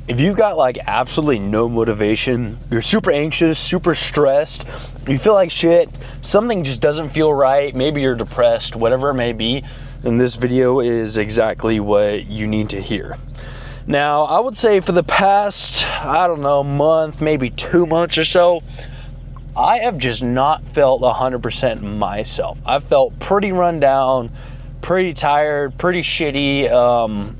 if you've got like absolutely no motivation, you're super anxious, super stressed, you feel like shit, something just doesn't feel right, maybe you're depressed, whatever it may be, then this video is exactly what you need to hear. Now, I would say for the past, I don't know, month, maybe 2 months or so, I have just not felt 100% myself. I've felt pretty run down, pretty tired, pretty shitty,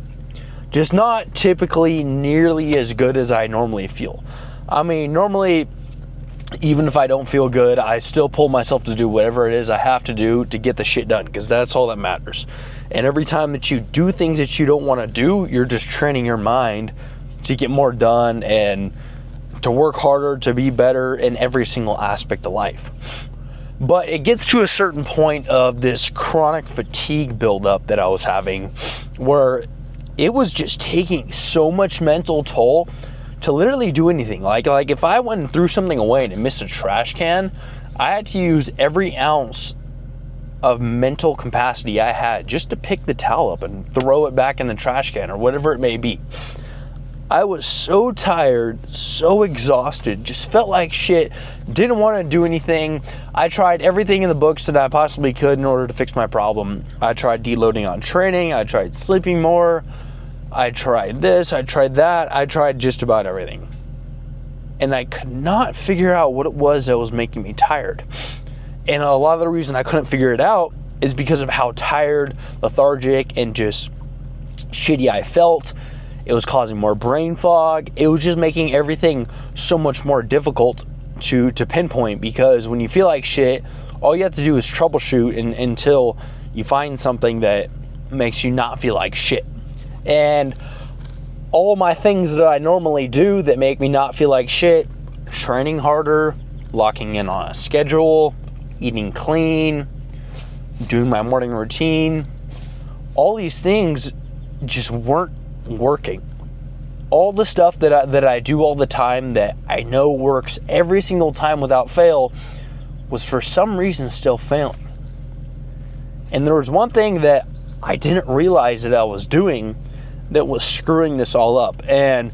just not typically nearly as good as I normally feel. I mean, normally, even if I don't feel good, I still pull myself to do whatever it is I have to do to get the shit done, because that's all that matters. And every time that you do things that you don't want to do, you're just training your mind to get more done and to work harder, to be better in every single aspect of life. But it gets to a certain point of this chronic fatigue buildup that I was having, where it was just taking so much mental toll to literally do anything. Like if I went and threw something away and it missed a trash can, I had to use every ounce of mental capacity I had just to pick the towel up and throw it back in the trash can or whatever it may be. I was so tired, so exhausted, just felt like shit, didn't want to do anything. I tried everything in the books that I possibly could in order to fix my problem. I tried deloading on training, I tried sleeping more, I tried this, I tried that, I tried just about everything. And I could not figure out what it was that was making me tired. And a lot of the reason I couldn't figure it out is because of how tired, lethargic, and just shitty I felt. It was causing more brain fog. It was just making everything so much more difficult to pinpoint, because when you feel like shit, all you have to do is troubleshoot until you find something that makes you not feel like shit. And all my things that I normally do that make me not feel like shit, training harder, locking in on a schedule, eating clean, doing my morning routine, all these things just weren't working. All the stuff that I do all the time that I know works every single time without fail was for some reason still failing. And there was one thing that I didn't realize that I was doing that was screwing this all up. And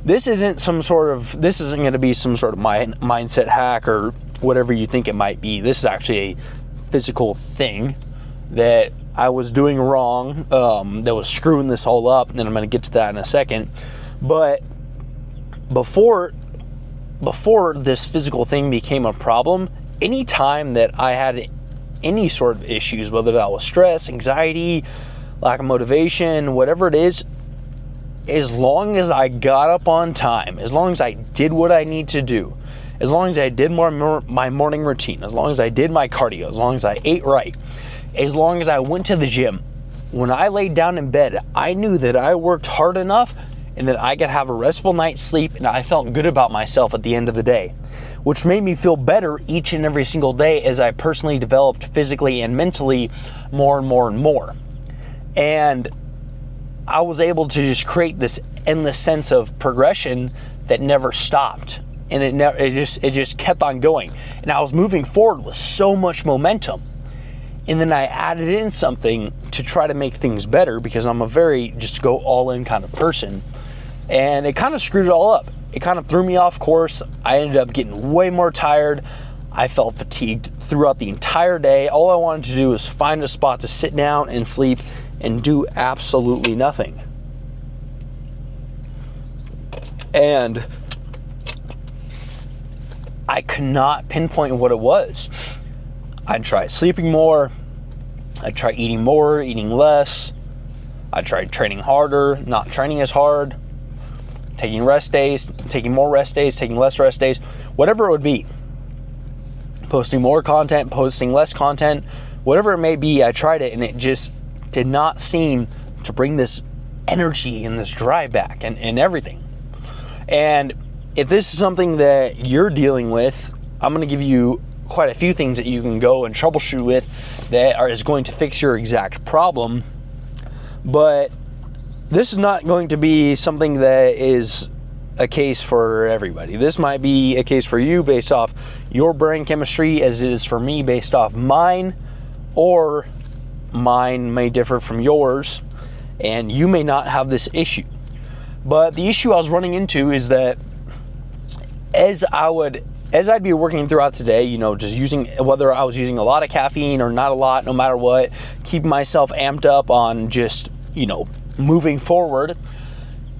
this isn't going to be some sort of mindset hack or whatever you think it might be. This is actually a physical thing that I was doing wrong, that was screwing this all up, and I'm going to get to that in a second. But before this physical thing became a problem, any time that I had any sort of issues, whether that was stress, anxiety, lack of motivation, whatever it is, as long as I got up on time, as long as I did what I need to do, as long as I did my morning routine, as long as I did my cardio, as long as I ate right, as long as I went to the gym, when I laid down in bed, I knew that I worked hard enough and that I could have a restful night's sleep, and I felt good about myself at the end of the day, which made me feel better each and every single day as I personally developed physically and mentally more and more and more. And I was able to just create this endless sense of progression that never stopped. And it just kept on going. And I was moving forward with so much momentum. And then I added in something to try to make things better, because I'm a very just go all in kind of person. And it kind of screwed it all up. It kind of threw me off course. I ended up getting way more tired. I felt fatigued throughout the entire day. All I wanted to do was find a spot to sit down and sleep and do absolutely nothing. And I could not pinpoint what it was. I'd try sleeping more. I'd try eating more, eating less. I tried training harder, not training as hard, taking rest days, taking more rest days, taking less rest days, whatever it would be. Posting more content, posting less content, whatever it may be, I tried it, and it just did not seem to bring this energy and this drive back and everything. And if this is something that you're dealing with, I'm going to give you quite a few things that you can go and troubleshoot with that is going to fix your exact problem. But this is not going to be something that is a case for everybody. This might be a case for you based off your brain chemistry, as it is for me based off mine, or mine may differ from yours, and you may not have this issue. But the issue I was running into is that as I'd be working throughout today, you know, just using, whether I was using a lot of caffeine or not a lot, no matter what, keeping myself amped up on just, you know, moving forward.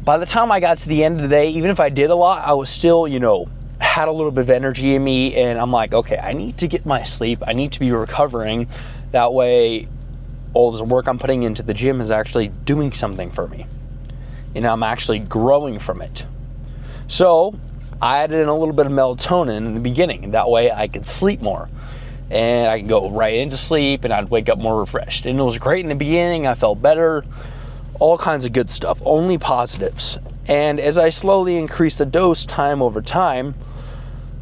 By the time I got to the end of the day, even if I did a lot, I was still, you know, had a little bit of energy in me, and I'm like, okay, I need to get my sleep. I need to be recovering. That way, all this work I'm putting into the gym is actually doing something for me, and I'm actually growing from it. So I added in a little bit of melatonin in the beginning. That way I could sleep more, and I could go right into sleep, and I'd wake up more refreshed. And it was great in the beginning. I felt better, all kinds of good stuff, only positives. And as I slowly increased the dose time over time,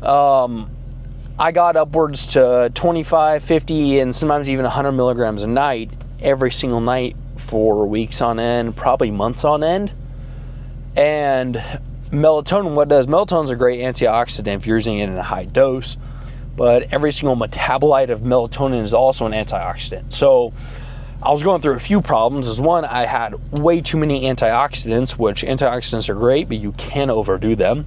I got upwards to 25, 50, and sometimes even 100 milligrams a night, every single night for weeks on end, probably months on end. And melatonin, what does? Melatonin's a great antioxidant if you're using it in a high dose, but every single metabolite of melatonin is also an antioxidant. So I was going through a few problems. As one, I had way too many antioxidants, which antioxidants are great, but you can overdo them.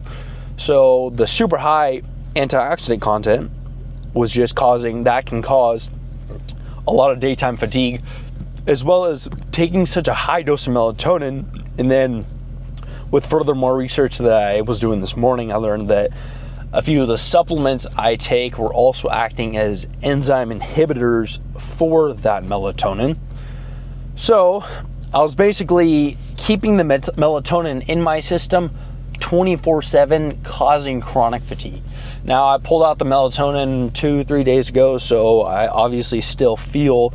So the super high antioxidant content was just can cause a lot of daytime fatigue, as well as taking such a high dose of melatonin. And then with furthermore research that I was doing this morning, I learned that a few of the supplements I take were also acting as enzyme inhibitors for that melatonin. So I was basically keeping the melatonin in my system 24/7, causing chronic fatigue. Now, I pulled out the melatonin 2-3 days ago, so I obviously still feel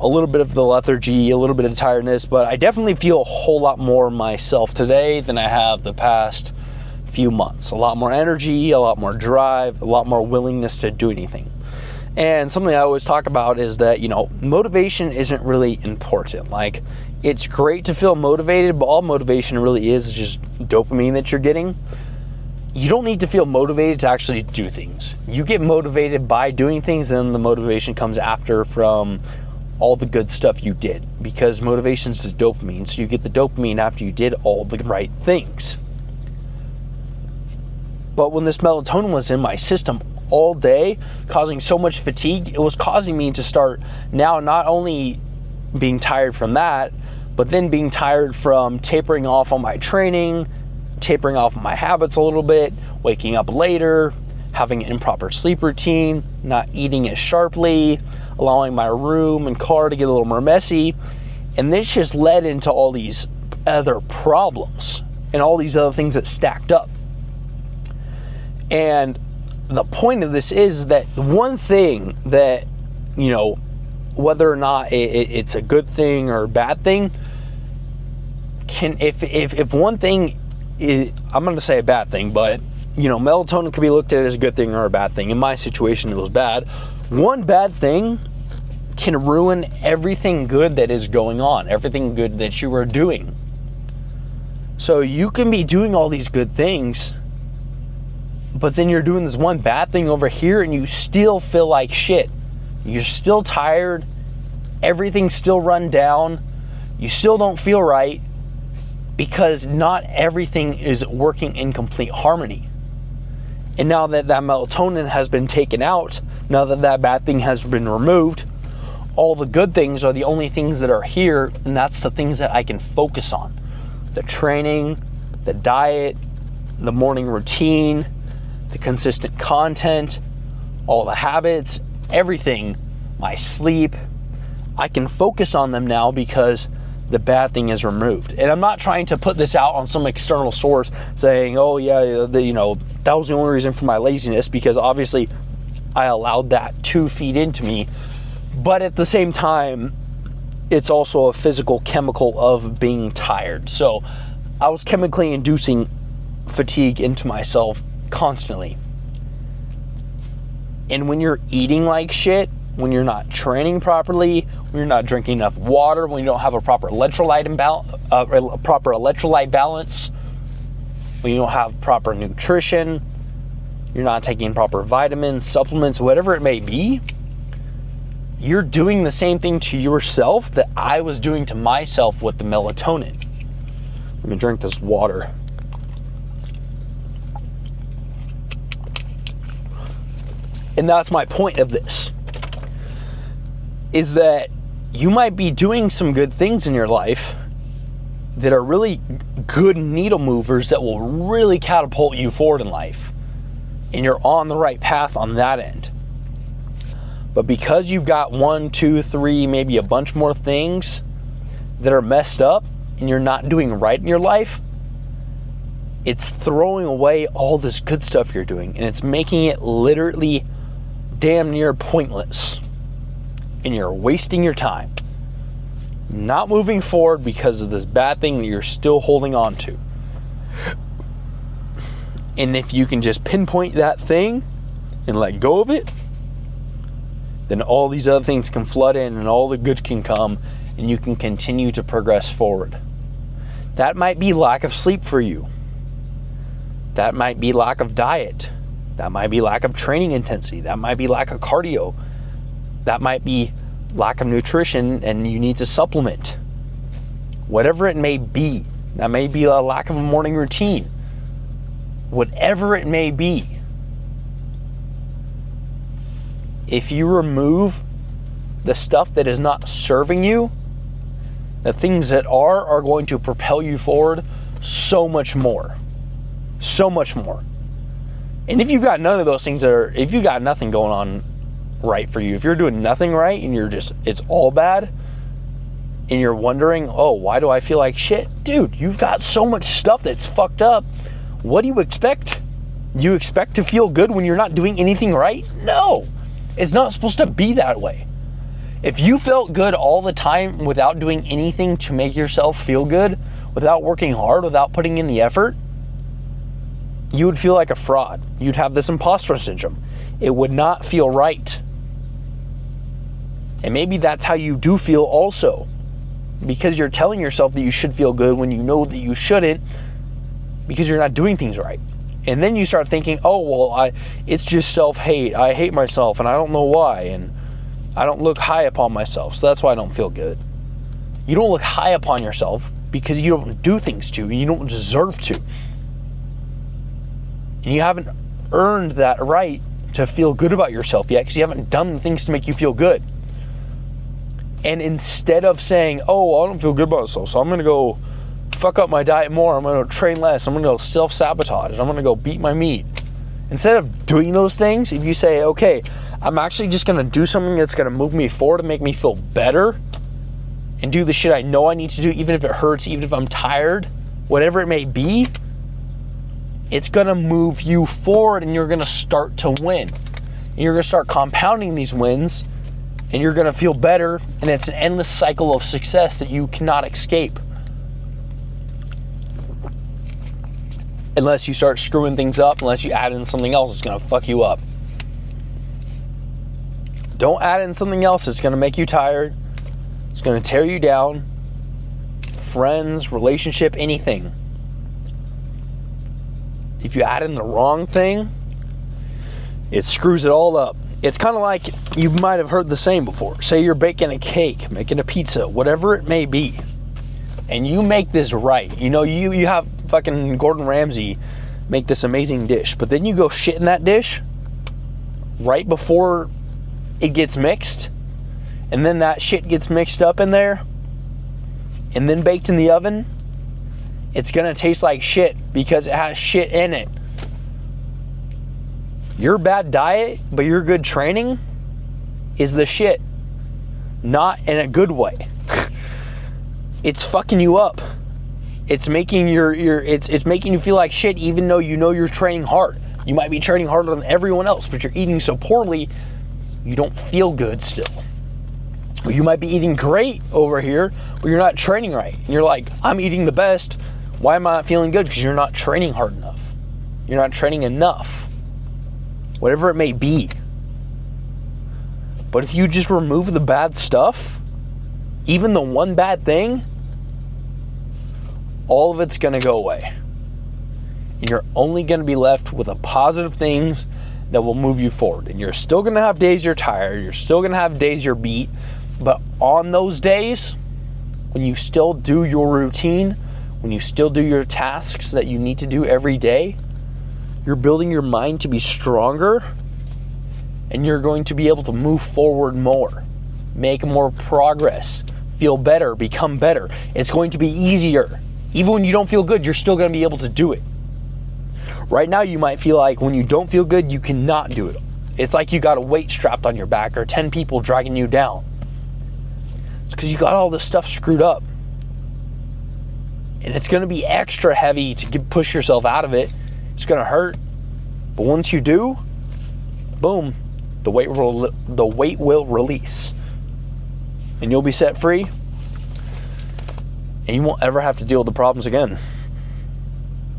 a little bit of the lethargy, a little bit of tiredness, but I definitely feel a whole lot more myself today than I have the past few months. A lot more energy, a lot more drive, a lot more willingness to do anything. And something I always talk about is that, you know, motivation isn't really important. Like, it's great to feel motivated, but all motivation really is just dopamine that you're getting. You don't need to feel motivated to actually do things. You get motivated by doing things, and the motivation comes after from all the good stuff you did, because motivation is dopamine. So you get the dopamine after you did all the right things. But when this melatonin was in my system all day, causing so much fatigue, it was causing me to start now not only being tired from that, but then being tired from tapering off on my training, tapering off on my habits a little bit, waking up later, having an improper sleep routine, not eating as sharply, allowing my room and car to get a little more messy. And this just led into all these other problems and all these other things that stacked up. And the point of this is that one thing that, you know, whether or not it's a good thing or a bad thing, if one thing is, I'm going to say a bad thing, but, you know, melatonin can be looked at as a good thing or a bad thing. In my situation, it was bad. One bad thing can ruin everything good that is going on, everything good that you are doing. So you can be doing all these good things, but then you're doing this one bad thing over here and you still feel like shit. You're still tired. Everything's still run down. You still don't feel right, because not everything is working in complete harmony. And now that that melatonin has been taken out, now that that bad thing has been removed, all the good things are the only things that are here, and that's the things that I can focus on. The training, the diet, the morning routine, the consistent content, all the habits, everything, my sleep. I can focus on them now because the bad thing is removed. And I'm not trying to put this out on some external source saying, oh yeah, you know, that was the only reason for my laziness, because obviously I allowed that to feed into me. But at the same time, it's also a physical chemical of being tired. So I was chemically inducing fatigue into myself constantly. And when you're eating like shit, when you're not training properly, when you're not drinking enough water, when you don't have a proper electrolyte balance, when you don't have proper nutrition, you're not taking proper vitamins, supplements, whatever it may be, you're doing the same thing to yourself that I was doing to myself with the melatonin. Let me drink this water. And that's my point of this, is that you might be doing some good things in your life that are really good needle movers that will really catapult you forward in life. And you're on the right path on that end. But because you've got 1, 2, 3, maybe a bunch more things that are messed up and you're not doing right in your life, it's throwing away all this good stuff you're doing, and it's making it literally damn near pointless. And you're wasting your time. Not moving forward because of this bad thing that you're still holding on to. And if you can just pinpoint that thing and let go of it, then all these other things can flood in and all the good can come and you can continue to progress forward. That might be lack of sleep for you. That might be lack of diet. That might be lack of training intensity. That might be lack of cardio. That might be lack of nutrition and you need to supplement. Whatever it may be. That may be a lack of a morning routine. Whatever it may be. If you remove the stuff that is not serving you, the things that are going to propel you forward so much more. So much more. And if you've got none of those things if you got nothing going on right for you, if you're doing nothing right and it's all bad and you're wondering, oh, why do I feel like shit? Dude, you've got so much stuff that's fucked up. What do you expect? You expect to feel good when you're not doing anything right? No, it's not supposed to be that way. If you felt good all the time without doing anything to make yourself feel good, without working hard, without putting in the effort, you would feel like a fraud. You'd have this imposter syndrome. It would not feel right. And maybe that's how you do feel also, because you're telling yourself that you should feel good when you know that you shouldn't, because you're not doing things right. And then you start thinking, oh, well, it's just self-hate. I hate myself and I don't know why. And I don't look high upon myself, so that's why I don't feel good. You don't look high upon yourself because you don't do things to, and you don't deserve to. And you haven't earned that right to feel good about yourself yet because you haven't done the things to make you feel good. And instead of saying, oh, I don't feel good about myself, so I'm going to go fuck up my diet more, I'm going to train less, I'm going to go self-sabotage, I'm going to go beat my meat. Instead of doing those things, if you say, okay, I'm actually just going to do something that's going to move me forward and make me feel better and do the shit I know I need to do, even if it hurts, even if I'm tired, whatever it may be, it's going to move you forward and you're going to start to win. And you're going to start compounding these wins and you're going to feel better, and it's an endless cycle of success that you cannot escape. Unless you start screwing things up, unless you add in something else that's going to fuck you up. Don't add in something else that's going to make you tired. It's going to tear you down. Friends, relationship, anything. If you add in the wrong thing, it screws it all up. It's kind of like, you might have heard the saying before. Say you're baking a cake, making a pizza, whatever it may be. And you make this right. You know, you have fucking Gordon Ramsay make this amazing dish, but then you go shit in that dish right before it gets mixed, and then that shit gets mixed up in there and then baked in the oven. It's gonna taste like shit because it has shit in it. Your bad diet, but your good training is the shit. Not in a good way. It's fucking you up. It's making it's making you feel like shit even though you know you're training hard. You might be training harder than everyone else, but you're eating so poorly, you don't feel good still. Or you might be eating great over here, but you're not training right. And you're like, I'm eating the best. Why am I not feeling good? Because you're not training hard enough. You're not training enough. Whatever it may be. But if you just remove the bad stuff, even the one bad thing, all of it's going to go away. And you're only going to be left with the positive things that will move you forward. And you're still going to have days you're tired. You're still going to have days you're beat. But on those days, when you still do your routine, when you still do your tasks that you need to do every day, you're building your mind to be stronger, and you're going to be able to move forward more, make more progress, feel better, become better. It's going to be easier. Even when you don't feel good, you're still going to be able to do it. Right now, you might feel like when you don't feel good, you cannot do it. It's like you got a weight strapped on your back or 10 people dragging you down. It's because you got all this stuff screwed up. And it's going to be extra heavy to push yourself out of it. It's going to hurt. But once you do, boom, the weight will release. And you'll be set free. And you won't ever have to deal with the problems again.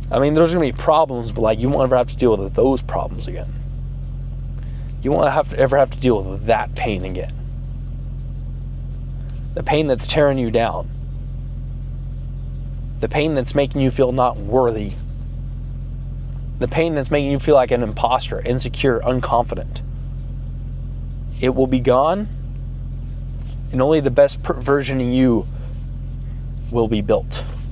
I mean, there's going to be problems, but like you won't ever have to deal with those problems again. You won't ever have to deal with that pain again. The pain that's tearing you down. The pain that's making you feel not worthy. The pain that's making you feel like an imposter, insecure, unconfident. It will be gone, and only the best version of you will be built.